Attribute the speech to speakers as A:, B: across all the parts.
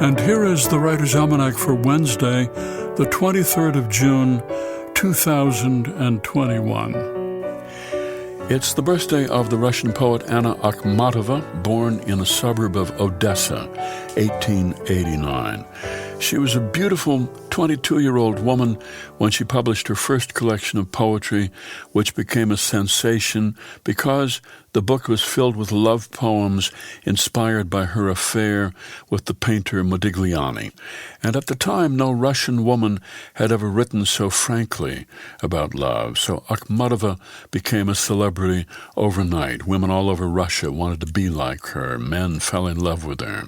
A: And here is the Writer's Almanac for Wednesday, the 23rd of June, 2021. It's the birthday of the Russian poet Anna Akhmatova, born in a suburb of Odessa, 1889. She was a beautiful 22-year-old woman when she published her first collection of poetry, which became a sensation because the book was filled with love poems inspired by her affair with the painter Modigliani. And at the time, no Russian woman had ever written so frankly about love. So Akhmatova became a celebrity overnight. Women all over Russia wanted to be like her. Men fell in love with her.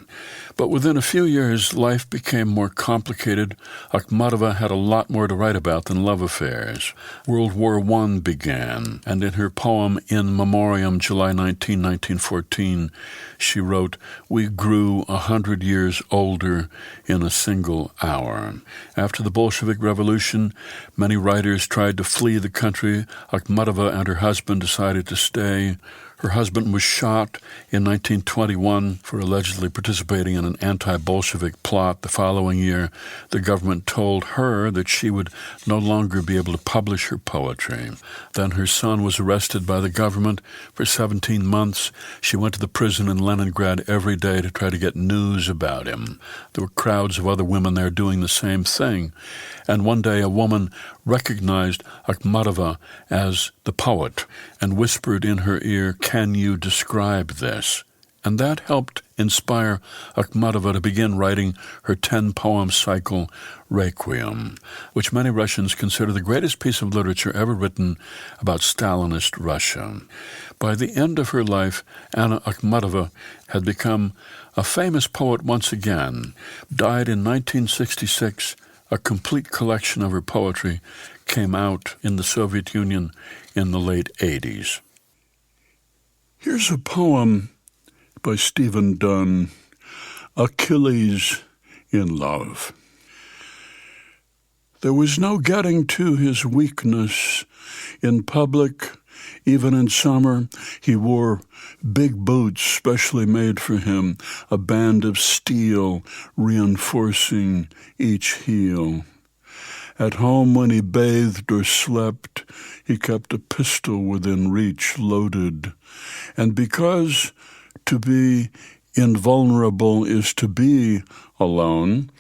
A: But within a few years, life became more complicated. Akhmatova had a lot more to write about than love affairs. World War I began, and in her poem In Memoriam, July 19, 1914, she wrote, "We grew 100 years older in a single hour." After the Bolshevik Revolution, many writers tried to flee the country. Akhmatova and her husband decided to stay. Her husband was shot in 1921 for allegedly participating in an anti-Bolshevik plot. The following year, the government told her that she would no longer be able to publish her poetry. Then her son was arrested by the government for 17 months. She went to the prison in Leningrad every day to try to get news about him. There were crowds of other women there doing the same thing. And one day a woman recognized Akhmatova as the poet and whispered in her ear, "Can you describe this?" And that helped inspire Akhmatova to begin writing her 10-poem cycle, Requiem, which many Russians consider the greatest piece of literature ever written about Stalinist Russia. By the end of her life, Anna Akhmatova had become a famous poet once again. Died in 1966. A complete collection of her poetry came out in the Soviet Union in the late 80s. Here's a poem by Stephen Dunn, Achilles in Love. There was no getting to his weakness. In public, even in summer, he wore big boots specially made for him, a band of steel reinforcing each heel. At home, when he bathed or slept, he kept a pistol within reach loaded. And because to be invulnerable is to be alone,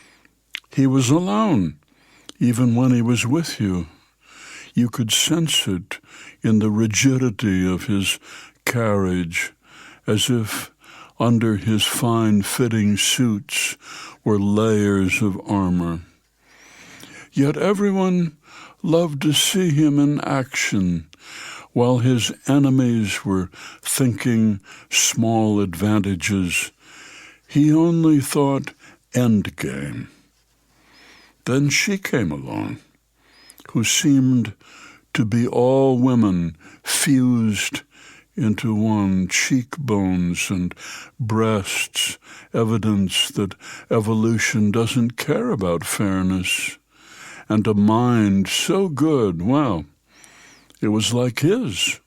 A: he was alone, even when he was with you. You could sense it in the rigidity of his carriage, as if under his fine-fitting suits were layers of armor. Yet everyone loved to see him in action, while his enemies were thinking small advantages. He only thought endgame. Then she came along, who seemed to be all women fused into one, cheekbones and breasts, evidence that evolution doesn't care about fairness, and a mind so good, well, it was like his.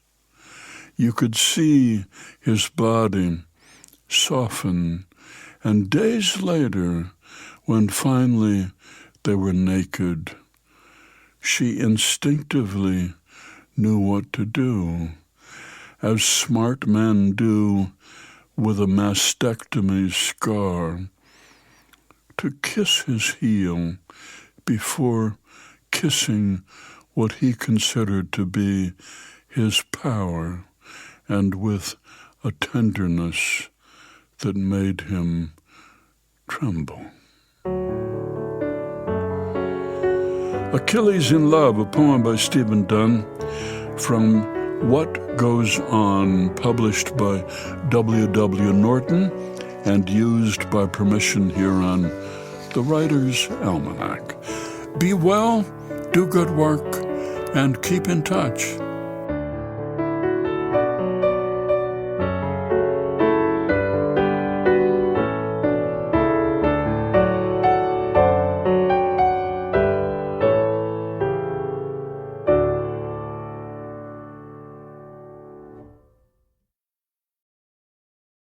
A: You could see his body soften, and days later, when finally they were naked, she instinctively knew what to do, as smart men do with a mastectomy scar, to kiss his heel before kissing what he considered to be his power, and with a tenderness that made him tremble. Achilles in Love, a poem by Stephen Dunn, from What Goes On, published by W.W. Norton and used by permission here on The Writer's Almanac. Be well, do good work, and keep in touch.